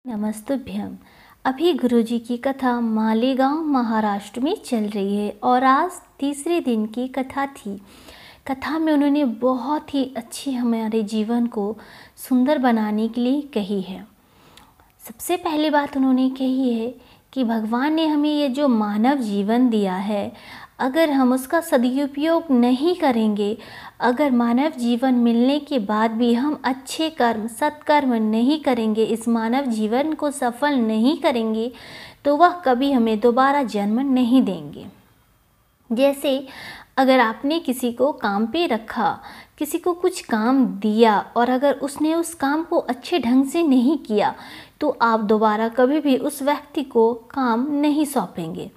नमस्तुभ्यम। अभी गुरुजी की कथा मालेगांव महाराष्ट्र में चल रही है और आज तीसरे दिन की कथा थी। कथा में उन्होंने बहुत ही अच्छी हमारे जीवन को सुंदर बनाने के लिए कही है। सबसे पहली बात उन्होंने कही है कि भगवान ने हमें ये जो मानव जीवन दिया है, अगर हम उसका सदुपयोग नहीं करेंगे, अगर मानव जीवन मिलने के बाद भी हम अच्छे कर्म सत्कर्म नहीं करेंगे, इस मानव जीवन को सफल नहीं करेंगे, तो वह कभी हमें दोबारा जन्म नहीं देंगे। जैसे अगर आपने किसी को काम पे रखा, किसी को कुछ काम दिया और अगर उसने उस काम को अच्छे ढंग से नहीं किया, तो आप दोबारा कभी भी उस व्यक्ति को काम नहीं सौंपेंगे।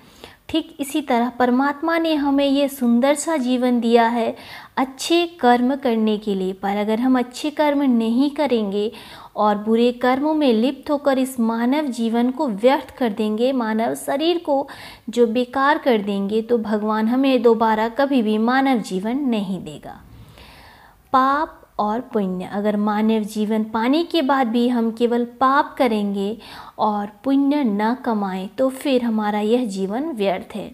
ठीक इसी तरह परमात्मा ने हमें ये सुंदर सा जीवन दिया है अच्छे कर्म करने के लिए, पर अगर हम अच्छे कर्म नहीं करेंगे और बुरे कर्मों में लिप्त होकर इस मानव जीवन को व्यर्थ कर देंगे, मानव शरीर को जो बेकार कर देंगे, तो भगवान हमें दोबारा कभी भी मानव जीवन नहीं देगा। पाप और पुण्य, अगर मानव जीवन पाने के बाद भी हम केवल पाप करेंगे और पुण्य न कमाएं, तो फिर हमारा यह जीवन व्यर्थ है।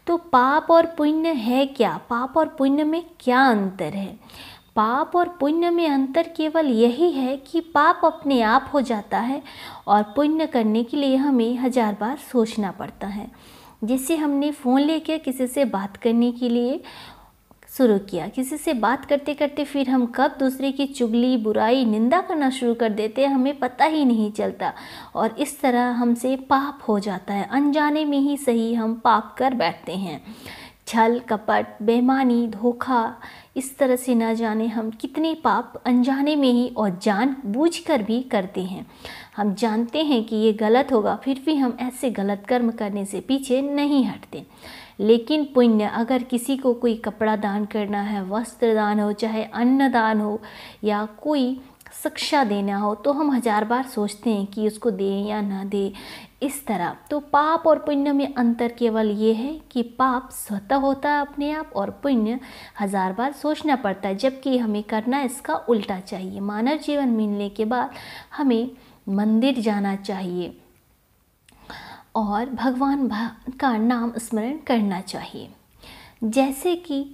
तो पाप और पुण्य है क्या? पाप और पुण्य में क्या अंतर है? पाप और पुण्य में अंतर केवल यही है कि पाप अपने आप हो जाता है और पुण्य करने के लिए हमें 1000 बार सोचना पड़ता है। जैसे हमने फ़ोन लेके किसी से बात करने के लिए शुरू किया, किसी से बात करते करते फिर हम कब दूसरे की चुगली बुराई निंदा करना शुरू कर देते हैं, हमें पता ही नहीं चलता और इस तरह हमसे पाप हो जाता है। अनजाने में ही सही हम पाप कर बैठते हैं। छल कपट बेईमानी धोखा, इस तरह से न जाने हम कितने पाप अनजाने में ही और जानबूझकर भी करते हैं। हम जानते हैं कि ये गलत होगा, फिर भी हम ऐसे गलत कर्म करने से पीछे नहीं हटते। लेकिन पुण्य, अगर किसी को कोई कपड़ा दान करना है, वस्त्र दान हो, चाहे अन्न दान हो या कोई शिक्षा देना हो, तो हम 1000 बार सोचते हैं कि उसको दें या ना दें। इस तरह तो पाप और पुण्य में अंतर केवल ये है कि पाप स्वतः होता है अपने आप और पुण्य 1000 बार सोचना पड़ता है, जबकि हमें करना इसका उल्टा चाहिए। मानव जीवन मिलने के बाद हमें मंदिर जाना चाहिए और भगवान का नाम स्मरण करना चाहिए। जैसे कि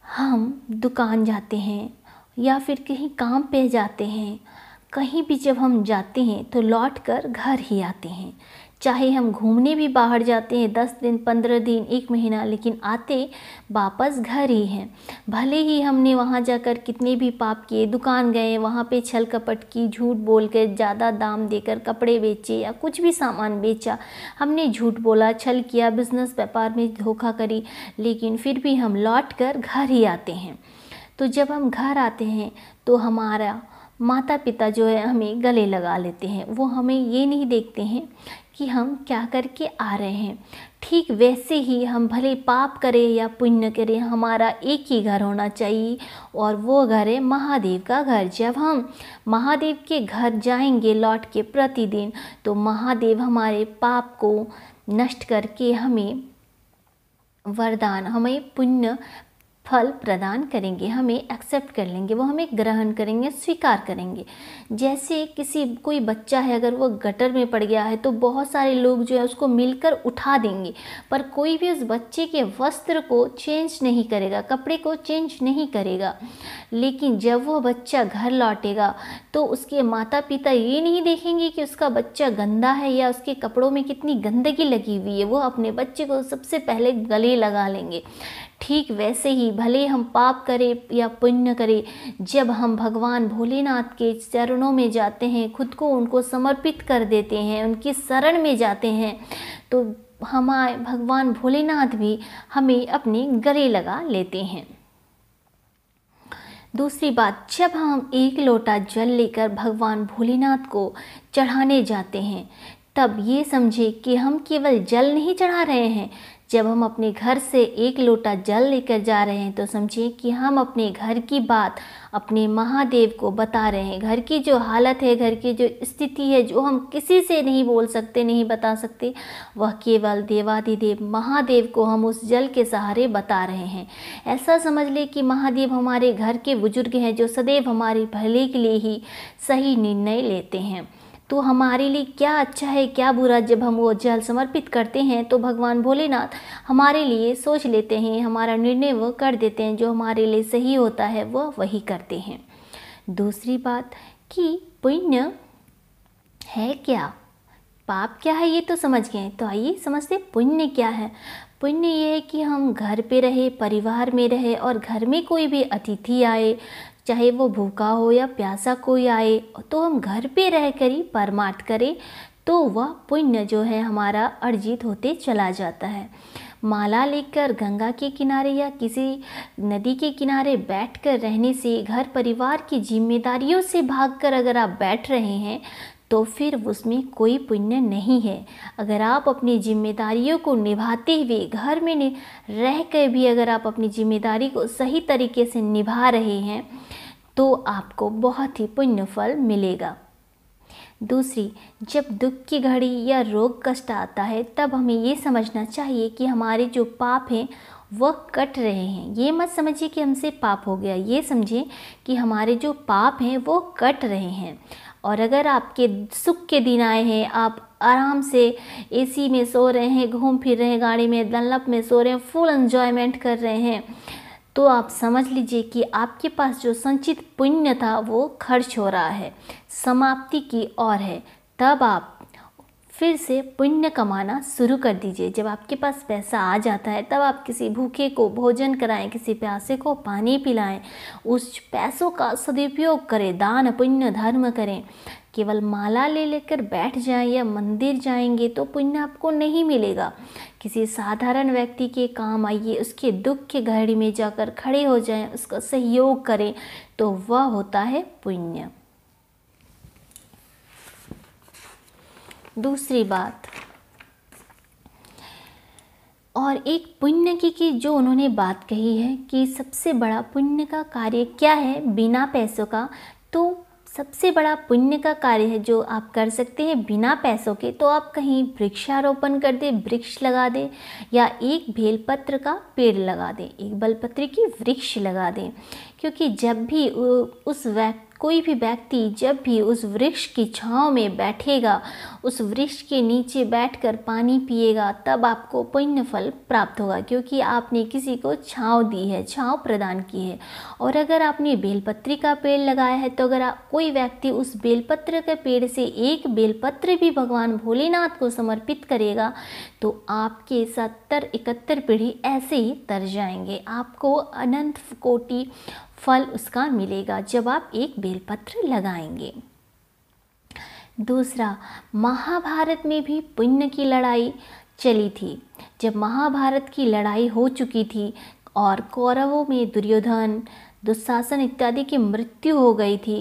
हम दुकान जाते हैं या फिर कहीं काम पे जाते हैं, कहीं भी जब हम जाते हैं तो लौट कर घर ही आते हैं। चाहे हम घूमने भी बाहर जाते हैं 10 दिन 15 दिन 1 महीना, लेकिन आते वापस घर ही हैं। भले ही हमने वहाँ जाकर कितने भी पाप किए, दुकान गए, वहाँ पे छल कपट की, झूठ बोल कर ज़्यादा दाम देकर कपड़े बेचे या कुछ भी सामान बेचा, हमने झूठ बोला, छल किया, बिजनेस व्यापार में धोखा करी, लेकिन फिर भी हम लौट कर घर ही आते हैं। तो जब हम घर आते हैं तो हमारा माता पिता जो है हमें गले लगा लेते हैं। वो हमें ये नहीं देखते हैं कि हम क्या करके आ रहे हैं। ठीक वैसे ही हम भले पाप करें या पुण्य करें, हमारा एक ही घर होना चाहिए और वो घर है महादेव का घर। जब हम महादेव के घर जाएंगे लौट के प्रतिदिन, तो महादेव हमारे पाप को नष्ट करके हमें वरदान, हमें पुण्य फल प्रदान करेंगे, हमें एक्सेप्ट कर लेंगे, वो हमें ग्रहण करेंगे, स्वीकार करेंगे। जैसे कोई बच्चा है, अगर वो गटर में पड़ गया है तो बहुत सारे लोग जो है उसको मिलकर उठा देंगे, पर कोई भी उस बच्चे के वस्त्र को चेंज नहीं करेगा, कपड़े को चेंज नहीं करेगा। लेकिन जब वो बच्चा घर लौटेगा तो उसके माता पिता ये नहीं देखेंगे कि उसका बच्चा गंदा है या उसके कपड़ों में कितनी गंदगी लगी हुई है, वो अपने बच्चे को सबसे पहले गले लगा लेंगे। ठीक वैसे ही भले हम पाप करें या पुण्य करें, जब हम भगवान भोलेनाथ के चरणों में जाते हैं, खुद को उनको समर्पित कर देते हैं, उनकी शरण में जाते हैं, तो हमारे भगवान भोलेनाथ भी हमें अपने गले लगा लेते हैं। दूसरी बात, जब हम 1 लोटा जल लेकर भगवान भोलेनाथ को चढ़ाने जाते हैं, तब ये समझे कि हम केवल जल नहीं चढ़ा रहे हैं। जब हम अपने घर से 1 लोटा जल लेकर जा रहे हैं, तो समझिए कि हम अपने घर की बात अपने महादेव को बता रहे हैं। घर की जो हालत है, घर की जो स्थिति है, जो हम किसी से नहीं बोल सकते, नहीं बता सकते, वह केवल देवाधिदेव महादेव को हम उस जल के सहारे बता रहे हैं। ऐसा समझ ले कि महादेव हमारे घर के बुजुर्ग हैं, जो सदैव हमारे भले के लिए ही सही निर्णय लेते हैं। तो हमारे लिए क्या अच्छा है क्या बुरा, जब हम वो जल समर्पित करते हैं तो भगवान भोलेनाथ हमारे लिए सोच लेते हैं, हमारा निर्णय वो कर देते हैं, जो हमारे लिए सही होता है वो वही करते हैं। दूसरी बात कि पुण्य है क्या, पाप क्या है ये तो समझ गए, तो आइए समझते पुण्य क्या है। पुण्य ये है कि हम घर पे रहे, परिवार में रहे, और घर में कोई भी अतिथि आए, चाहे वो भूखा हो या प्यासा कोई आए, तो हम घर पे रह कर ही परमार्थ करें, तो वह पुण्य जो है हमारा अर्जित होते चला जाता है। माला लेकर गंगा के किनारे या किसी नदी के किनारे बैठकर रहने से, घर परिवार की जिम्मेदारियों से भागकर अगर आप बैठ रहे हैं तो फिर उसमें कोई पुण्य नहीं है। अगर आप अपनी जिम्मेदारियों को निभाते हुए घर में रह कर भी अगर आप अपनी जिम्मेदारी को सही तरीके से निभा रहे हैं तो आपको बहुत ही पुण्य फल मिलेगा। दूसरी, जब दुख की घड़ी या रोग कष्ट आता है तब हमें ये समझना चाहिए कि हमारे जो पाप हैं वह कट रहे हैं। ये मत समझिए कि हमसे पाप हो गया, ये समझिए कि हमारे जो पाप हैं वो कट रहे हैं। और अगर आपके सुख के दिन आए हैं, आप आराम से एसी में सो रहे हैं, घूम फिर रहे हैं, गाड़ी में डनलप में सो रहे हैं, फुल एंजॉयमेंट कर रहे हैं, तो आप समझ लीजिए कि आपके पास जो संचित पुण्य था वो खर्च हो रहा है, समाप्ति की ओर है। तब आप फिर से पुण्य कमाना शुरू कर दीजिए। जब आपके पास पैसा आ जाता है तब आप किसी भूखे को भोजन कराएं, किसी प्यासे को पानी पिलाएं, उस पैसों का सदुपयोग करें, दान पुण्य धर्म करें। केवल माला ले लेकर बैठ जाएं या मंदिर जाएंगे तो पुण्य आपको नहीं मिलेगा। किसी साधारण व्यक्ति के काम आइए, उसके दुख के घड़ी में जाकर खड़े हो जाएं, उसका सहयोग करें, तो वह होता है पुण्य। दूसरी बात, और एक पुण्य की जो उन्होंने बात कही है कि सबसे बड़ा पुण्य का कार्य क्या है बिना पैसों का, तो सबसे बड़ा पुण्य का कार्य है जो आप कर सकते हैं बिना पैसों के, तो आप कहीं वृक्षारोपण कर दें, वृक्ष लगा दें, या एक बेलपत्र का पेड़ लगा दें, एक बेलपत्र की वृक्ष लगा दें। क्योंकि जब भी कोई भी व्यक्ति जब भी उस वृक्ष की छांव में बैठेगा, उस वृक्ष के नीचे बैठकर पानी पिएगा, तब आपको पुण्य फल प्राप्त होगा, क्योंकि आपने किसी को छांव दी है, छांव प्रदान की है। और अगर आपने बेलपत्री का पेड़ लगाया है तो अगर कोई व्यक्ति उस बेलपत्र के पेड़ से एक बेलपत्र भी भगवान भोलेनाथ को समर्पित करेगा तो आपके 70-71 पीढ़ी ऐसे ही तर जाएंगे, आपको अनंत कोटि फल उसका मिलेगा जब आप एक बेलपत्र लगाएंगे। दूसरा, महाभारत में भी पुण्य की लड़ाई चली थी। जब महाभारत की लड़ाई हो चुकी थी और कौरवों में दुर्योधन, दुशासन इत्यादि की मृत्यु हो गई थी,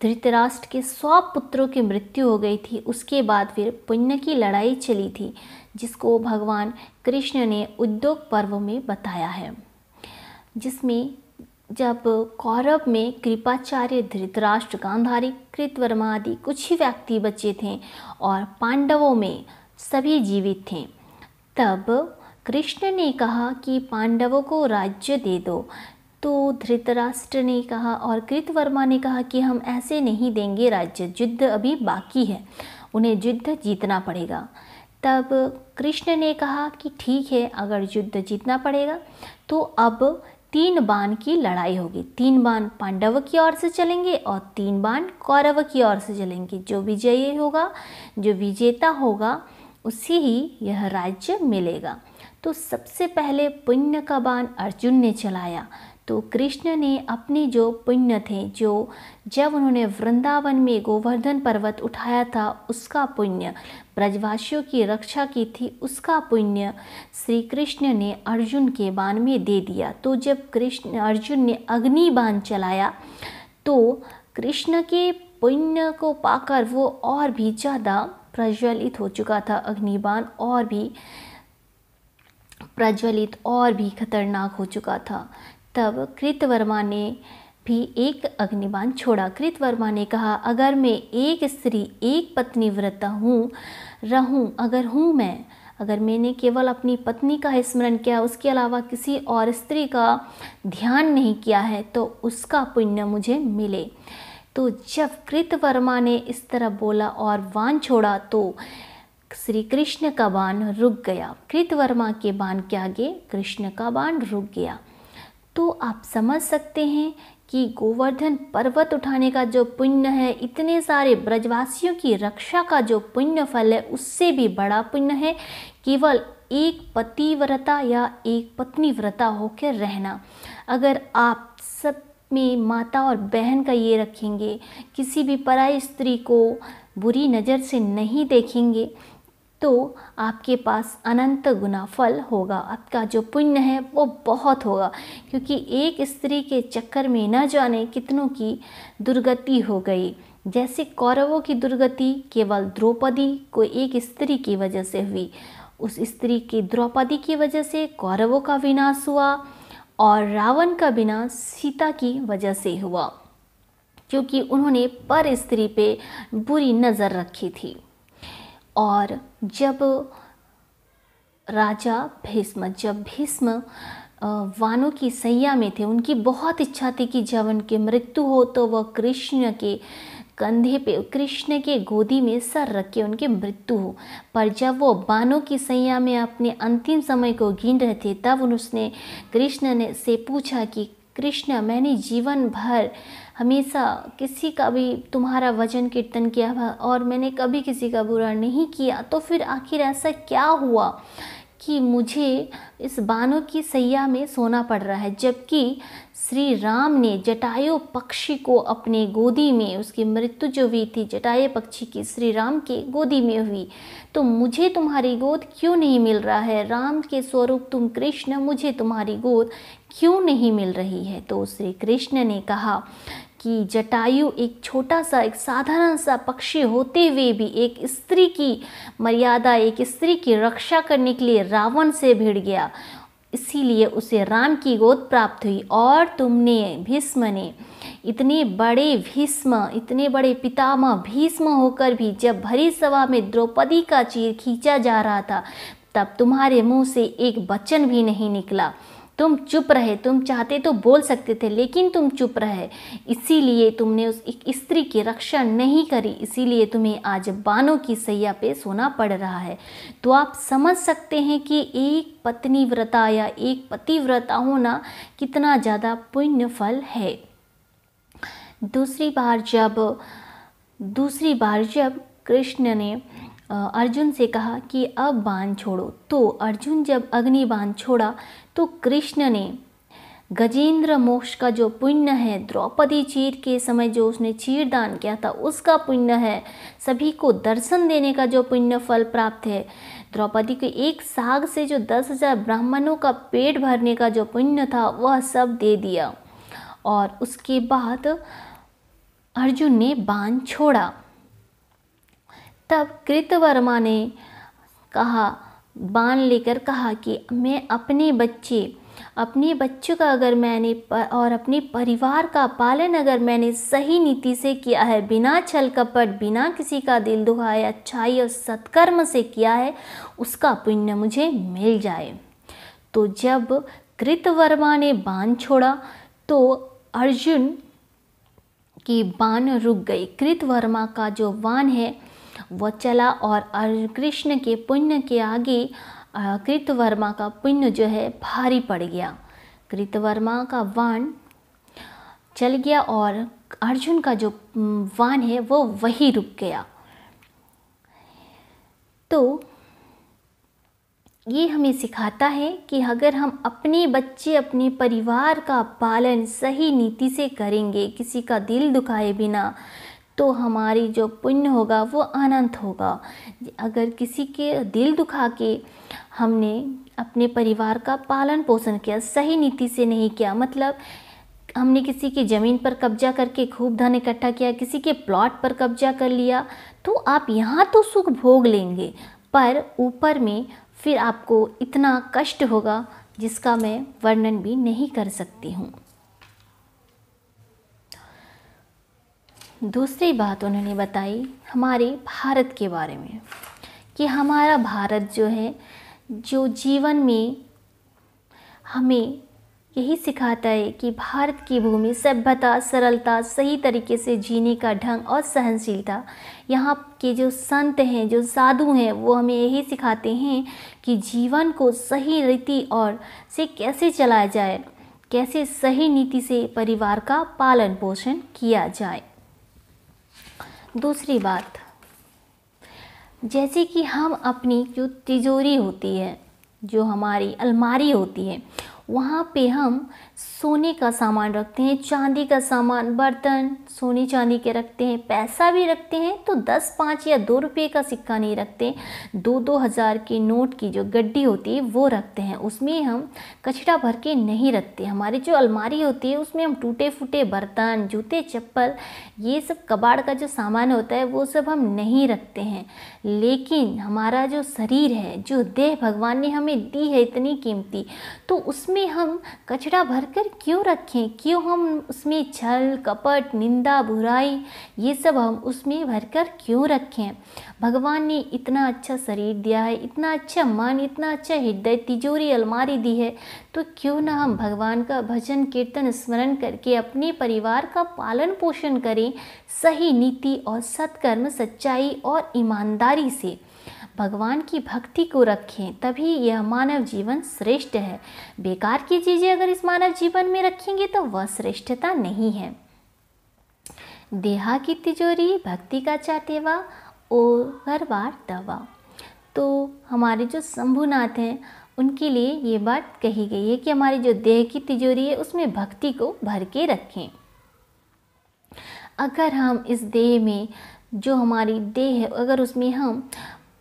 धृतराष्ट्र के 100 पुत्रों की मृत्यु हो गई थी, उसके बाद फिर पुण्य की लड़ाई चली थी, जिसको भगवान कृष्ण ने उद्योग पर्व में बताया है। जिसमें जब कौरव में कृपाचार्य, धृतराष्ट्र, गांधारी, कृतवर्मा आदि कुछ ही व्यक्ति बचे थे और पांडवों में सभी जीवित थे, तब कृष्ण ने कहा कि पांडवों को राज्य दे दो। तो धृतराष्ट्र ने कहा और कृतवर्मा ने कहा कि हम ऐसे नहीं देंगे राज्य, युद्ध अभी बाकी है, उन्हें युद्ध जीतना पड़ेगा। तब कृष्ण ने कहा कि ठीक है, अगर युद्ध जीतना पड़ेगा तो अब 3 बाण की लड़ाई होगी। 3 बाण पांडव की ओर से चलेंगे और 3 बाण कौरव की ओर से चलेंगे। जो विजयी होगा, जो विजेता होगा, उसे ही यह राज्य मिलेगा। तो सबसे पहले पुण्य का बाण अर्जुन ने चलाया। तो कृष्ण ने अपने जो पुण्य थे, जो जब उन्होंने वृंदावन में गोवर्धन पर्वत उठाया था उसका पुण्य, ब्रजवासियों की रक्षा की थी उसका पुण्य, श्री कृष्ण ने अर्जुन के बाण में दे दिया। तो जब अर्जुन ने अग्नि बाण चलाया तो कृष्ण के पुण्य को पाकर वो और भी ज़्यादा प्रज्वलित हो चुका था, अग्निबाण और भी प्रज्वलित और भी खतरनाक हो चुका था। तब कृतवर्मा ने भी एक अग्निबाण छोड़ा। कृतवर्मा ने कहा, अगर मैं एक स्त्री, एक पत्नी व्रत अगर मैंने केवल अपनी पत्नी का स्मरण किया, उसके अलावा किसी और स्त्री का ध्यान नहीं किया है, तो उसका पुण्य मुझे मिले। तो जब कृतवर्मा ने इस तरह बोला और बाण छोड़ा तो श्री कृष्ण का बाण रुक गया। कृतवर्मा के बाण के आगे कृष्ण का बाण रुक गया। तो आप समझ सकते हैं कि गोवर्धन पर्वत उठाने का जो पुण्य है, इतने सारे ब्रजवासियों की रक्षा का जो पुण्य फल है, उससे भी बड़ा पुण्य है केवल एक पतिव्रता या एक पत्नी व्रता होकर रहना। अगर आप सब में माता और बहन का ये रखेंगे, किसी भी पराई स्त्री को बुरी नज़र से नहीं देखेंगे, तो आपके पास अनंत गुना फल होगा। आपका जो पुण्य है वो बहुत होगा, क्योंकि एक स्त्री के चक्कर में न जाने कितनों की दुर्गति हो गई। जैसे कौरवों की दुर्गति केवल द्रौपदी को एक स्त्री की वजह से हुई, उस स्त्री की द्रौपदी की वजह से कौरवों का विनाश हुआ और रावण का विनाश सीता की वजह से हुआ, क्योंकि उन्होंने पर स्त्री पे बुरी नज़र रखी थी। और जब राजा भीष्म, जब भीष्म वानों की सैया में थे, उनकी बहुत इच्छा थी कि जब उनकी मृत्यु हो तो वह कृष्ण के कंधे पे, कृष्ण के गोदी में सर रख के उनकी मृत्यु हो। पर जब वो बानों की सैया में अपने अंतिम समय को गिन रहे थे, तब उसने कृष्ण ने से पूछा कि कृष्ण, मैंने जीवन भर हमेशा किसी का भी तुम्हारा भजन कीर्तन किया और मैंने कभी किसी का बुरा नहीं किया, तो फिर आखिर ऐसा क्या हुआ कि मुझे इस बानों की सैया में सोना पड़ रहा है, जबकि श्री राम ने जटायु पक्षी को अपने गोदी में, उसकी मृत्यु जो हुई थी जटायु पक्षी की श्री राम के गोदी में हुई, तो मुझे तुम्हारी गोद क्यों नहीं मिल रहा है? राम के स्वरूप तुम कृष्ण, मुझे तुम्हारी गोद क्यों नहीं मिल रही है? तो श्री कृष्ण ने कहा कि जटायु एक छोटा सा, एक साधारण सा पक्षी होते हुए भी एक स्त्री की मर्यादा, एक स्त्री की रक्षा करने के लिए रावण से भिड़ गया, इसीलिए उसे राम की गोद प्राप्त हुई। और तुमने, भीष्म ने, इतने बड़े भीष्म, इतने बड़े पितामह भीष्म होकर भी जब भरी सभा में द्रौपदी का चीर खींचा जा रहा था, तब तुम्हारे मुंह से एक वचन भी नहीं निकला। तुम चुप रहे। तुम चाहते तो बोल सकते थे, लेकिन तुम चुप रहे। इसीलिए तुमने उस एक स्त्री की रक्षा नहीं करी, इसीलिए तुम्हें आज बानों की सैया पे सोना पड़ रहा है। तो आप समझ सकते हैं कि एक पत्नी व्रता या एक पतिव्रता होना कितना ज़्यादा पुण्य फल है। दूसरी बार जब कृष्ण ने अर्जुन से कहा कि अब बाण छोड़ो, तो अर्जुन जब अग्नि बाण छोड़ा तो कृष्ण ने गजेंद्र मोक्ष का जो पुण्य है, द्रौपदी चीर के समय जो उसने चीर दान किया था उसका पुण्य है, सभी को दर्शन देने का जो पुण्य फल प्राप्त है, द्रौपदी को एक साग से जो 10,000 ब्राह्मणों का पेट भरने का जो पुण्य था वह सब दे दिया। और उसके बाद अर्जुन ने बाण छोड़ा। तब कृतवर्मा ने कहा, बाण लेकर कहा कि मैं अपने बच्चों का अगर मैंने और अपने परिवार का पालन अगर मैंने सही नीति से किया है, बिना छल कपट, बिना किसी का दिल दुखाए, अच्छाई और सत्कर्म से किया है, उसका पुण्य मुझे मिल जाए। तो जब कृतवर्मा ने बाण छोड़ा तो अर्जुन की बाण रुक गई। कृतवर्मा का जो बाण है वह चला और कृष्ण के पुण्य के आगे कृतवर्मा का पुण्य जो है भारी पड़ गया। कृतवर्मा का बाण चल गया और अर्जुन का जो बाण है वो वही रुक गया। तो ये हमें सिखाता है कि अगर हम अपने बच्चे, अपने परिवार का पालन सही नीति से करेंगे, किसी का दिल दुखाए बिना, तो हमारी जो पुण्य होगा वो अनंत होगा। अगर किसी के दिल दुखा के हमने अपने परिवार का पालन पोषण किया, सही नीति से नहीं किया, मतलब हमने किसी की ज़मीन पर कब्जा करके खूब धन इकट्ठा किया, किसी के प्लॉट पर कब्जा कर लिया, तो आप यहाँ तो सुख भोग लेंगे, पर ऊपर में फिर आपको इतना कष्ट होगा जिसका मैं वर्णन भी नहीं कर सकती हूँ। दूसरी बात उन्होंने बताई हमारे भारत के बारे में कि हमारा भारत जो है, जो जीवन में हमें यही सिखाता है कि भारत की भूमि सभ्यता, सरलता, सही तरीके से जीने का ढंग और सहनशीलता। यहाँ के जो संत हैं, जो साधु हैं, वो हमें यही सिखाते हैं कि जीवन को सही रीति और से कैसे चलाया जाए, कैसे सही नीति से परिवार का पालन पोषण किया जाए। दूसरी बात, जैसे कि हम अपनी जो तिजोरी होती है, जो हमारी अलमारी होती है, वहाँ पे हम सोने का सामान रखते हैं, चांदी का सामान, बर्तन सोने चांदी के रखते हैं, पैसा भी रखते हैं तो 10, 5 या 2 रुपये का सिक्का नहीं रखते, 2-2 हज़ार के नोट की जो गड्डी होती है वो रखते हैं। उसमें हम कचरा भर के नहीं रखते। हमारी जो अलमारी होती है उसमें हम टूटे फूटे बर्तन, जूते चप्पल, ये सब कबाड़ का जो सामान होता है वो सब हम नहीं रखते हैं। लेकिन हमारा जो शरीर है, जो देह भगवान ने हमें दी है इतनी कीमती, तो उसमें हम कचरा भरकर क्यों रखें? क्यों हम उसमें छल कपट, निंदा, बुराई, ये सब हम उसमें भरकर क्यों रखें? भगवान ने इतना अच्छा शरीर दिया है, इतना अच्छा मन, इतना अच्छा हृदय, तिजोरी, अलमारी दी है, तो क्यों ना हम भगवान का भजन कीर्तन स्मरण करके अपने परिवार का पालन पोषण करें, सही नीति और सत्कर्म, सच्चाई और ईमानदारी से भगवान की भक्ति को रखें, तभी यह मानव जीवन श्रेष्ठ है। बेकार की चीज़ें अगर इस मानव जीवन में रखेंगे तो वह श्रेष्ठता नहीं है। देहा की तिजोरी भक्ति का चाटेवा, ओ हर बार दवा। तो हमारे जो शंभुनाथ हैं उनके लिए ये बात कही गई है कि हमारी जो देह की तिजोरी है उसमें भक्ति को भर के रखें। अगर हम इस देह में, जो हमारी देह है, अगर उसमें हम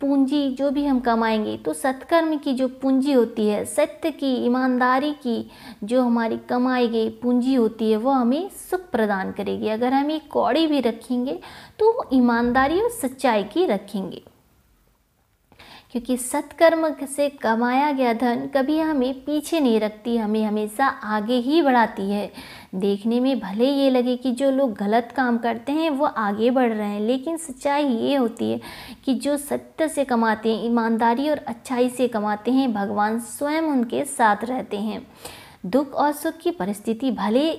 पूंजी जो भी हम कमाएंगे तो सत्कर्म की जो पूंजी होती है, सत्य की, ईमानदारी की जो हमारी कमाई गई पूंजी होती है वो हमें सुख प्रदान करेगी। अगर हम एक कौड़ी भी रखेंगे तो ईमानदारी और सच्चाई की रखेंगे, क्योंकि सत्कर्म से कमाया गया धन कभी हमें पीछे नहीं रखती, हमें हमेशा आगे ही बढ़ाती है। देखने में भले ये लगे कि जो लोग गलत काम करते हैं वो आगे बढ़ रहे हैं, लेकिन सच्चाई ये होती है कि जो सत्य से कमाते हैं, ईमानदारी और अच्छाई से कमाते हैं, भगवान स्वयं उनके साथ रहते हैं। दुख और सुख की परिस्थिति भले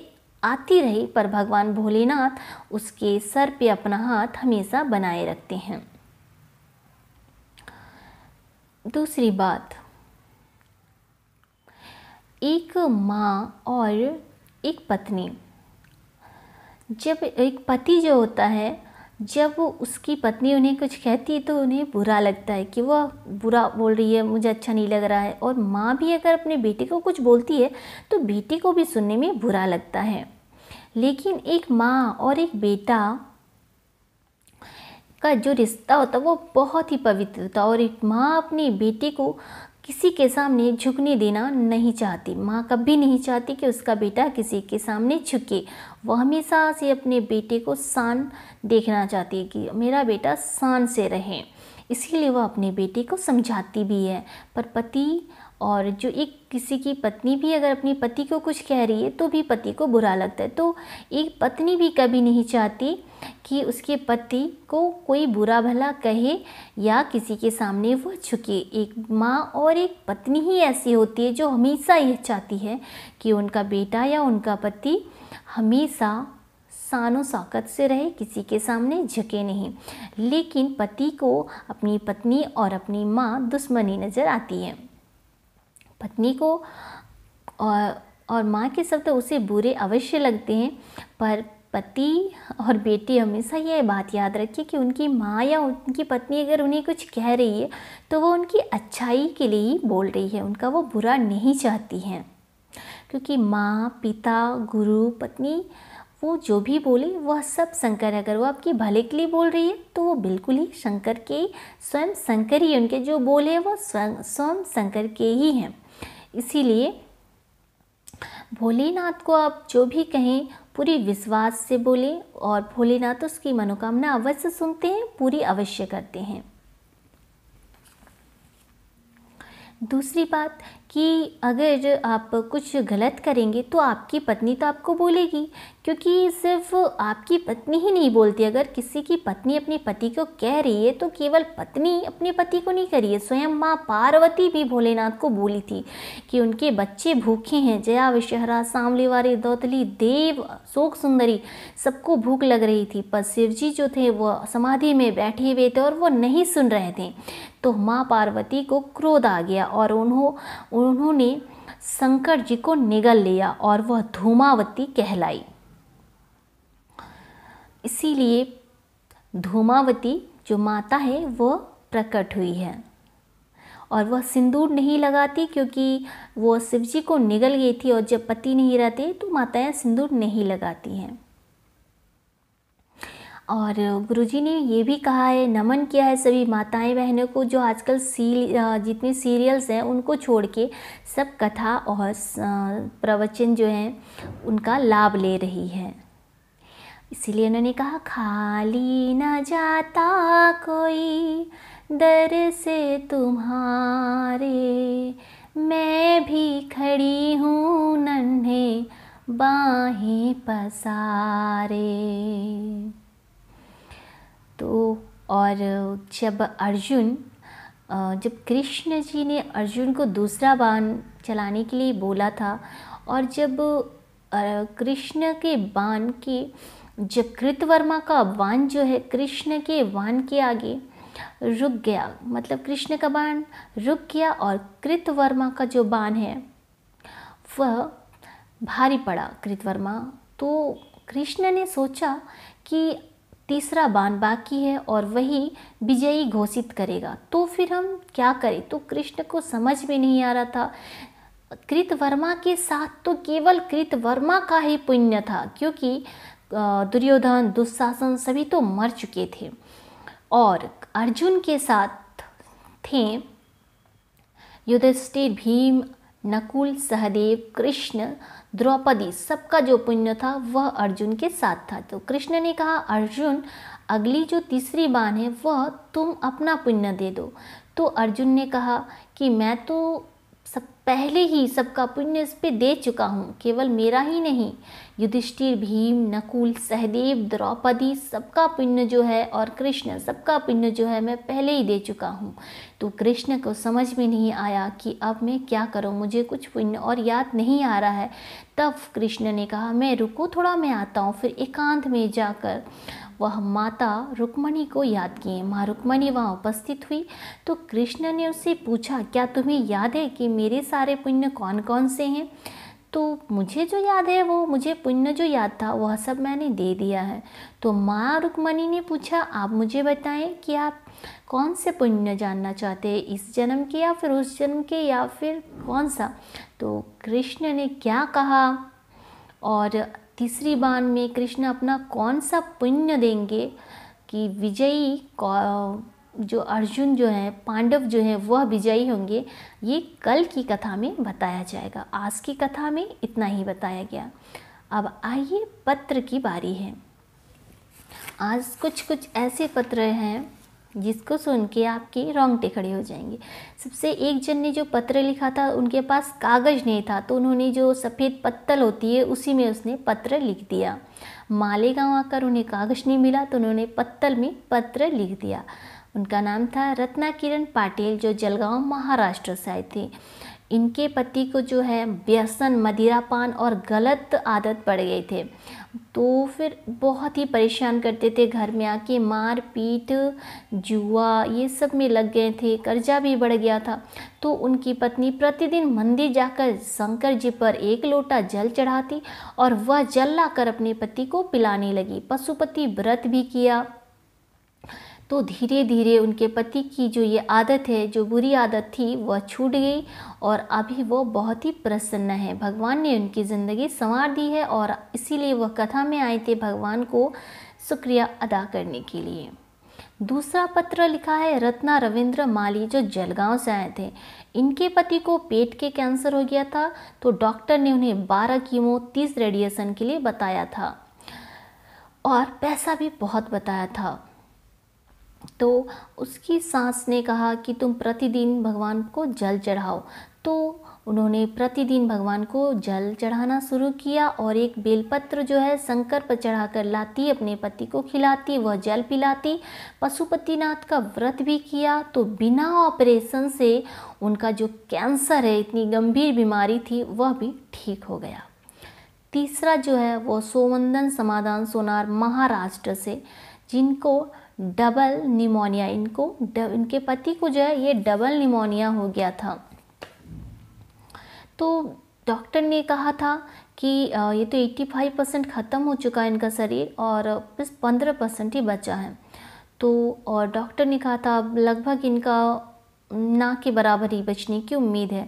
आती रही, पर भगवान भोलेनाथ उसके सर पे अपना हाथ हमेशा बनाए रखते हैं। दूसरी बात, एक माँ और एक पत्नी, जब एक पति जो होता है, जब उसकी पत्नी उन्हें कुछ कहती है तो उन्हें बुरा लगता है कि वह बुरा बोल रही है, मुझे अच्छा नहीं लग रहा है। और माँ भी अगर अपने बेटे को कुछ बोलती है तो बेटे को भी सुनने में बुरा लगता है। लेकिन एक माँ और एक बेटा का जो रिश्ता होता है वो बहुत ही पवित्र होता है, और एक माँ अपने बेटे को किसी के सामने झुकने देना नहीं चाहती। माँ कभी नहीं चाहती कि उसका बेटा किसी के सामने झुके। वो हमेशा से अपने बेटे को शान देखना चाहती है कि मेरा बेटा शान से रहे, इसीलिए वह अपने बेटे को समझाती भी है। पर पति और जो एक किसी की पत्नी भी अगर अपनी पति को कुछ कह रही है तो भी पति को बुरा लगता है। तो एक पत्नी भी कभी नहीं चाहती कि उसके पति को कोई बुरा भला कहे या किसी के सामने वो झुके। एक माँ और एक पत्नी ही ऐसी होती है जो हमेशा यह चाहती है कि उनका बेटा या उनका पति हमेशा शानो शौकत से रहे, किसी के सामने झुके नहीं। लेकिन पति को अपनी पत्नी और अपनी माँ दुश्मनी नज़र आती है। पत्नी को और माँ के शब्द उसे बुरे अवश्य लगते हैं, पर पति और बेटी हमेशा यह बात याद रखिए कि उनकी माँ या उनकी पत्नी अगर उन्हें कुछ कह रही है तो वो उनकी अच्छाई के लिए ही बोल रही है, उनका वो बुरा नहीं चाहती हैं। क्योंकि माँ, पिता, गुरु, पत्नी, वो जो भी बोले वह सब शंकर है। अगर वो आपकी भले के लिए बोल रही है तो वो बिल्कुल ही शंकर के, स्वयं शंकर ही, उनके जो बोले वो स्वयं शंकर के ही हैं। इसीलिए भोलेनाथ को आप जो भी कहें पूरी विश्वास से बोलें, और भोलेनाथ उसकी मनोकामना अवश्य सुनते हैं, पूरी अवश्य करते हैं। दूसरी बात कि अगर आप कुछ गलत करेंगे तो आपकी पत्नी तो आपको बोलेगी, क्योंकि सिर्फ आपकी पत्नी ही नहीं बोलती। अगर किसी की पत्नी अपने पति को कह रही है तो केवल पत्नी अपने पति को नहीं कह रही है, स्वयं माँ पार्वती भी भोलेनाथ को बोली थी कि उनके बच्चे भूखे हैं। जया विषहरा सांवलीवारी दौतली देव शोक सुंदरी सबको भूख लग रही थी, पर शिव जी जो थे वो समाधि में बैठे हुए थे और वो नहीं सुन रहे थे। तो माँ पार्वती को क्रोध आ गया और उन्होंने शंकर जी को निगल लिया और वह धूमावती कहलाई। इसीलिए धूमावती जो माता है वो प्रकट हुई है। और वह सिंदूर नहीं लगाती क्योंकि वो शिव जी को निगल गई थी, और जब पति नहीं रहते तो माताएं सिंदूर नहीं लगाती हैं। और गुरुजी ने ये भी कहा है, नमन किया है सभी माताएं बहनों को जो आजकल जितने सीरियल्स हैं उनको छोड़ के सब कथा और प्रवचन जो हैं उनका लाभ ले रही है। इसीलिए उन्होंने कहा, खाली न जाता कोई दर से तुम्हारे, मैं भी खड़ी हूँ नन्हे बाहें पसारे। तो और जब कृष्ण जी ने अर्जुन को दूसरा बाण चलाने के लिए बोला था, और जब कृष्ण के बाण के जब कृतवर्मा का बाण जो है कृष्ण के बाण के आगे रुक गया, मतलब कृष्ण का बाण रुक गया और कृतवर्मा का जो बाण है वह भारी पड़ा कृतवर्मा। तो कृष्ण ने सोचा कि तीसरा बाण बाकी है और वही विजयी घोषित करेगा, तो फिर हम क्या करें। तो कृष्ण को समझ में नहीं आ रहा था। कृतवर्मा के साथ तो केवल कृतवर्मा का ही पुण्य था, क्योंकि दुर्योधन दुशासन सभी तो मर चुके थे, और अर्जुन के साथ थे युधिष्ठिर, भीम, नकुल, सहदेव, कृष्ण, द्रौपदी, सबका जो पुण्य था वह अर्जुन के साथ था। तो कृष्ण ने कहा, अर्जुन अगली जो तीसरी बाण है वह तुम अपना पुण्य दे दो। तो अर्जुन ने कहा कि मैं तो पहले ही सबका पुण्य इस पे दे चुका हूँ, केवल मेरा ही नहीं, युधिष्ठिर, भीम, नकुल, सहदेव, द्रौपदी सबका पुण्य जो है और कृष्ण सबका पुण्य जो है मैं पहले ही दे चुका हूँ। तो कृष्ण को समझ में नहीं आया कि अब मैं क्या करूँ, मुझे कुछ पुण्य और याद नहीं आ रहा है। तब कृष्ण ने कहा, मैं रुको थोड़ा, मैं आता हूँ। फिर एकांत में जाकर वह माता रुक्मणी को याद किए। माँ रुक्मणी वहाँ उपस्थित हुई तो कृष्ण ने उससे पूछा, क्या तुम्हें याद है कि मेरे सारे पुण्य कौन कौन से हैं। तो मुझे जो याद है वो मुझे पुण्य जो याद था वह सब मैंने दे दिया है। तो माँ रुक्मणी ने पूछा, आप मुझे बताएं कि आप कौन से पुण्य जानना चाहते हैं, इस जन्म के या फिर उस जन्म के या फिर कौन सा। तो कृष्ण ने क्या कहा और तीसरी बाण में कृष्ण अपना कौन सा पुण्य देंगे कि विजयी जो अर्जुन जो है, पांडव जो है वह विजयी होंगे, ये कल की कथा में बताया जाएगा। आज की कथा में इतना ही बताया गया। अब आइए पत्र की बारी है। आज कुछ ऐसे पत्र हैं जिसको सुन के आपके रोंगटे खड़े हो जाएंगे। सबसे एक जन ने जो पत्र लिखा था उनके पास कागज़ नहीं था, तो उन्होंने जो सफ़ेद पत्तल होती है उसी में उसने पत्र लिख दिया। मालेगांव आकर उन्हें कागज़ नहीं मिला तो उन्होंने पत्तल में पत्र लिख दिया। उनका नाम था रत्ना किरण पाटिल, जो जलगांव महाराष्ट्र से आए थे। इनके पति को जो है व्यसन, मदिरापान और गलत आदत पड़ गई थे, तो फिर बहुत ही परेशान करते थे। घर में आके मार पीट, जुआ ये सब में लग गए थे, कर्जा भी बढ़ गया था। तो उनकी पत्नी प्रतिदिन मंदिर जाकर शंकर जी पर 1 लोटा जल चढ़ाती और वह जल लाकर अपने पति को पिलाने लगी। पशुपति व्रत भी किया। तो धीरे धीरे उनके पति की जो ये आदत है, जो बुरी आदत थी, वह छूट गई और अभी वो बहुत ही प्रसन्न है। भगवान ने उनकी ज़िंदगी संवार दी है और इसीलिए वह कथा में आए थे भगवान को शुक्रिया अदा करने के लिए। दूसरा पत्र लिखा है रत्ना रविंद्र माली, जो जलगांव से आए थे। इनके पति को पेट के कैंसर हो गया था, तो डॉक्टर ने उन्हें 12 कीमो 30 रेडिएशन के लिए बताया था और पैसा भी बहुत बताया था। तो उसकी सास ने कहा कि तुम प्रतिदिन भगवान को जल चढ़ाओ। तो उन्होंने प्रतिदिन भगवान को जल चढ़ाना शुरू किया और एक बेलपत्र जो है शंकर पर चढ़ाकर लाती, अपने पति को खिलाती, वह जल पिलाती। पशुपतिनाथ का व्रत भी किया तो बिना ऑपरेशन से उनका जो कैंसर है, इतनी गंभीर बीमारी थी, वह भी ठीक हो गया। तीसरा जो है वो सोमवंदन समाधान सोनार महाराष्ट्र से, जिनको डबल निमोनिया, इनके पति को जो है ये डबल निमोनिया हो गया था। तो डॉक्टर ने कहा था कि ये तो 85% ख़त्म हो चुका है इनका शरीर और बस 15% ही बचा है। तो और डॉक्टर ने कहा था लगभग इनका ना के बराबर ही बचने की उम्मीद है।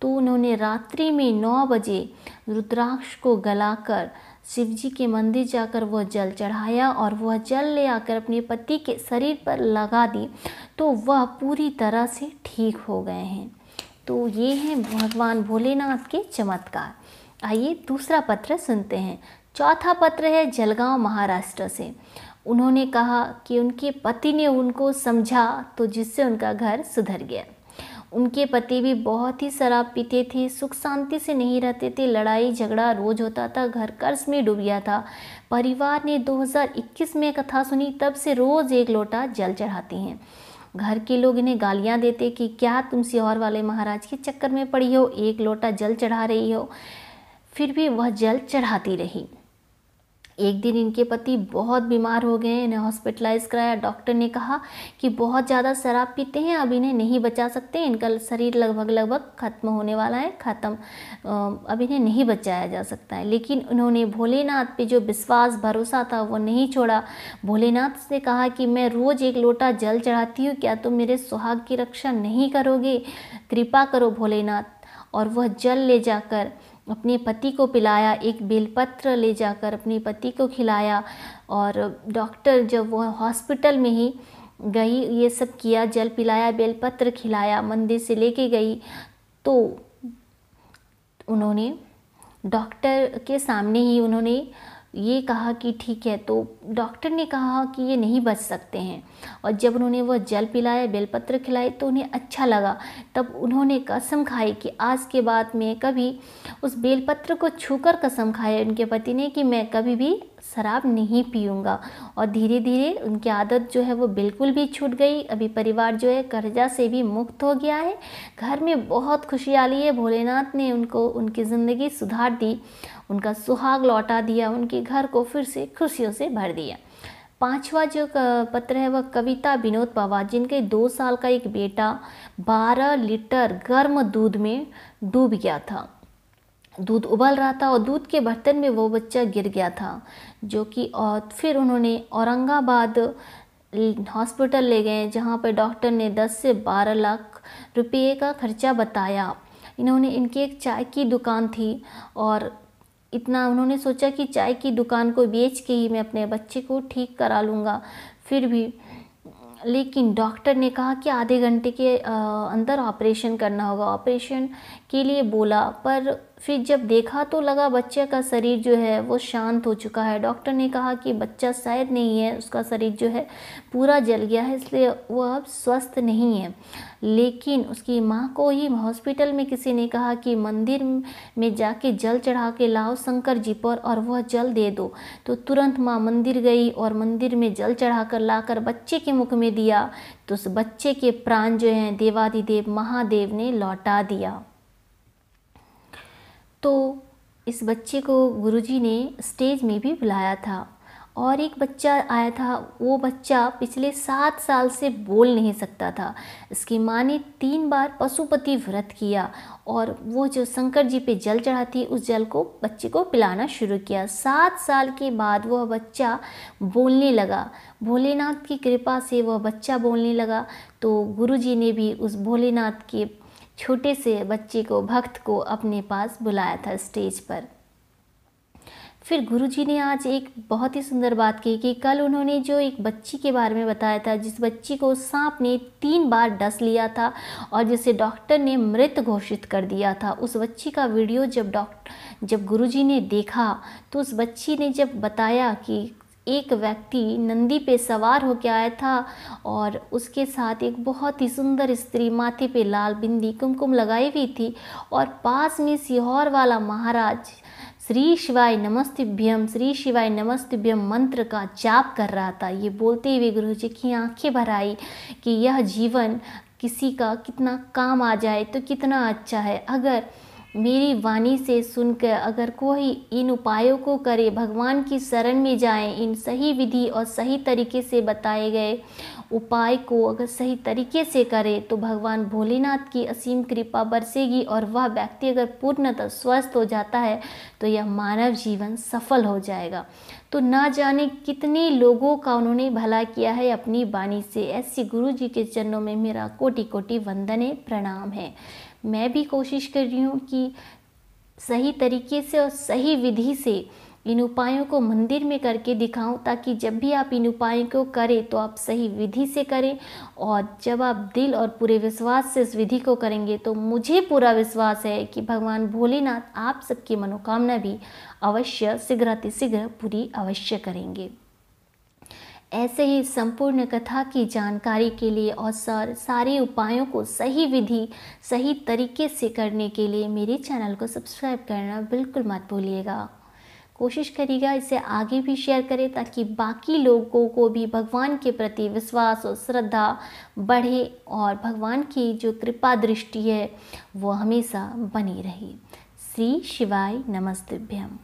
तो उन्होंने रात्रि में 9 बजे रुद्राक्ष को गलाकर शिवजी के मंदिर जाकर वह जल चढ़ाया और वह जल ले आकर अपने पति के शरीर पर लगा दी, तो वह पूरी तरह से ठीक हो गए हैं। तो ये हैं भगवान भोलेनाथ के चमत्कार। आइए दूसरा पत्र सुनते हैं। चौथा पत्र है जलगांव महाराष्ट्र से। उन्होंने कहा कि उनके पति ने उनको समझा तो जिससे उनका घर सुधर गया। उनके पति भी बहुत ही शराब पीते थे, सुख शांति से नहीं रहते थे, लड़ाई झगड़ा रोज होता था, घर कर्ज में डूब गया था। परिवार ने 2021 में कथा सुनी, तब से रोज एक लोटा जल चढ़ाती हैं। घर के लोग इन्हें गालियां देते कि क्या तुम सिहोर वाले महाराज के चक्कर में पड़ी हो, एक लोटा जल चढ़ा रही हो। फिर भी वह जल चढ़ाती रही। एक दिन इनके पति बहुत बीमार हो गए, इन्हें हॉस्पिटलाइज कराया। डॉक्टर ने कहा कि बहुत ज़्यादा शराब पीते हैं, अब इन्हें नहीं बचा सकते, इनका शरीर लगभग ख़त्म होने वाला है, अब इन्हें नहीं बचाया जा सकता है। लेकिन उन्होंने भोलेनाथ पे जो विश्वास भरोसा था वो नहीं छोड़ा। भोलेनाथ से कहा कि मैं रोज़ एक लोटा जल चढ़ाती हूँ, क्या तुम मेरे सुहाग की रक्षा नहीं करोगे? कृपा करो भोलेनाथ। और वह जल ले जाकर अपने पति को पिलाया, एक बेलपत्र ले जाकर अपने पति को खिलाया। और डॉक्टर जब वह हॉस्पिटल में ही गई, ये सब किया, जल पिलाया, बेलपत्र खिलाया, मंदिर से लेके गई, तो उन्होंने डॉक्टर के सामने ही उन्होंने ये कहा कि ठीक है। तो डॉक्टर ने कहा कि ये नहीं बच सकते हैं। और जब उन्होंने वह जल पिलाया, बेलपत्र खिलाए, तो उन्हें अच्छा लगा। तब उन्होंने कसम खाई कि आज के बाद मैं कभी, उस बेलपत्र को छूकर कसम खाई उनके पति ने कि मैं कभी भी शराब नहीं पीऊँगा। और धीरे धीरे उनकी आदत जो है वो बिल्कुल भी छूट गई। अभी परिवार जो है कर्जा से भी मुक्त हो गया है, घर में बहुत खुशहाली है। भोलेनाथ ने उनको, उनकी ज़िंदगी सुधार दी, उनका सुहाग लौटा दिया, उनके घर को फिर से खुशियों से भर दिया। पांचवा जो पत्र है वह कविता विनोद पवार, जिनके 2 साल का एक बेटा 12 लीटर गर्म दूध में डूब गया था। दूध उबल रहा था और दूध के बर्तन में वो बच्चा गिर गया था, जो कि और फिर उन्होंने औरंगाबाद हॉस्पिटल ले गए, जहाँ पर डॉक्टर ने 10 से 12 लाख रुपये का खर्चा बताया। इनकी एक चाय की दुकान थी और इतना उन्होंने सोचा कि चाय की दुकान को बेच के ही मैं अपने बच्चे को ठीक करा लूँगा। फिर भी लेकिन डॉक्टर ने कहा कि आधे घंटे के अंदर ऑपरेशन करना होगा। ऑपरेशन के लिए बोला, पर फिर जब देखा तो लगा बच्चे का शरीर जो है वो शांत हो चुका है। डॉक्टर ने कहा कि बच्चा शायद नहीं है, उसका शरीर जो है पूरा जल गया है, इसलिए वह अब स्वस्थ नहीं है। लेकिन उसकी माँ को ही हॉस्पिटल में किसी ने कहा कि मंदिर में जाके जल चढ़ा के लाओ शंकर जी पर और वह जल दे दो। तो तुरंत माँ मंदिर गई और मंदिर में जल चढ़ाकर लाकर बच्चे के मुख में दिया, तो उस बच्चे के प्राण जो हैं देवाधिदेव महादेव ने लौटा दिया। तो इस बच्चे को गुरुजी ने स्टेज में भी बुलाया था। और एक बच्चा आया था, वो बच्चा पिछले 7 साल से बोल नहीं सकता था। इसकी माँ ने 3 बार पशुपति व्रत किया और वो जो शंकर जी पे जल चढ़ाती, उस जल को बच्चे को पिलाना शुरू किया। 7 साल के बाद वह बच्चा बोलने लगा। भोलेनाथ की कृपा से वह बच्चा बोलने लगा। तो गुरुजी ने भी उस भोलेनाथ के छोटे से बच्चे को, भक्त को अपने पास बुलाया था स्टेज पर। फिर गुरुजी ने आज एक बहुत ही सुंदर बात की कि कल उन्होंने जो एक बच्ची के बारे में बताया था, जिस बच्ची को सांप ने 3 बार डस लिया था और जिसे डॉक्टर ने मृत घोषित कर दिया था। उस बच्ची का वीडियो जब गुरुजी ने देखा, तो उस बच्ची ने जब बताया कि एक व्यक्ति नंदी पे सवार होकर आया था और उसके साथ एक बहुत ही सुंदर स्त्री माथे पे लाल बिंदी कुमकुम लगाई हुई थी और पास में सिहोर वाला महाराज श्री शिवाय नमस्तुभ्यम श्री शिवाय नमस्तुभ्यम मंत्र का जाप कर रहा था। ये बोलते हुए गुरुजी की आंखें भर आई कि यह जीवन किसी का कितना काम आ जाए तो कितना अच्छा है। अगर मेरी वाणी से सुनकर अगर कोई इन उपायों को करे, भगवान की शरण में जाए, इन सही विधि और सही तरीके से बताए गए उपाय को अगर सही तरीके से करे तो भगवान भोलेनाथ की असीम कृपा बरसेगी और वह व्यक्ति अगर पूर्णतः स्वस्थ हो जाता है तो यह मानव जीवन सफल हो जाएगा। तो ना जाने कितने लोगों का उन्होंने भला किया है अपनी वाणी से। ऐसे गुरु जी के चरणों में मेरा कोटि कोटि वंदने प्रणाम है। मैं भी कोशिश कर रही हूँ कि सही तरीके से और सही विधि से इन उपायों को मंदिर में करके दिखाऊं, ताकि जब भी आप इन उपायों को करें तो आप सही विधि से करें और जब आप दिल और पूरे विश्वास से इस विधि को करेंगे तो मुझे पूरा विश्वास है कि भगवान भोलेनाथ आप सबकी मनोकामना भी अवश्य शीघ्रातिशीघ्र पूरी अवश्य करेंगे। ऐसे ही संपूर्ण कथा की जानकारी के लिए और सारे उपायों को सही विधि सही तरीके से करने के लिए मेरे चैनल को सब्सक्राइब करना बिल्कुल मत भूलिएगा। कोशिश करिएगा इसे आगे भी शेयर करें ताकि बाकी लोगों को भी भगवान के प्रति विश्वास और श्रद्धा बढ़े और भगवान की जो कृपा दृष्टि है वो हमेशा बनी रहे। श्री शिवाय नमस्तुभ्यम।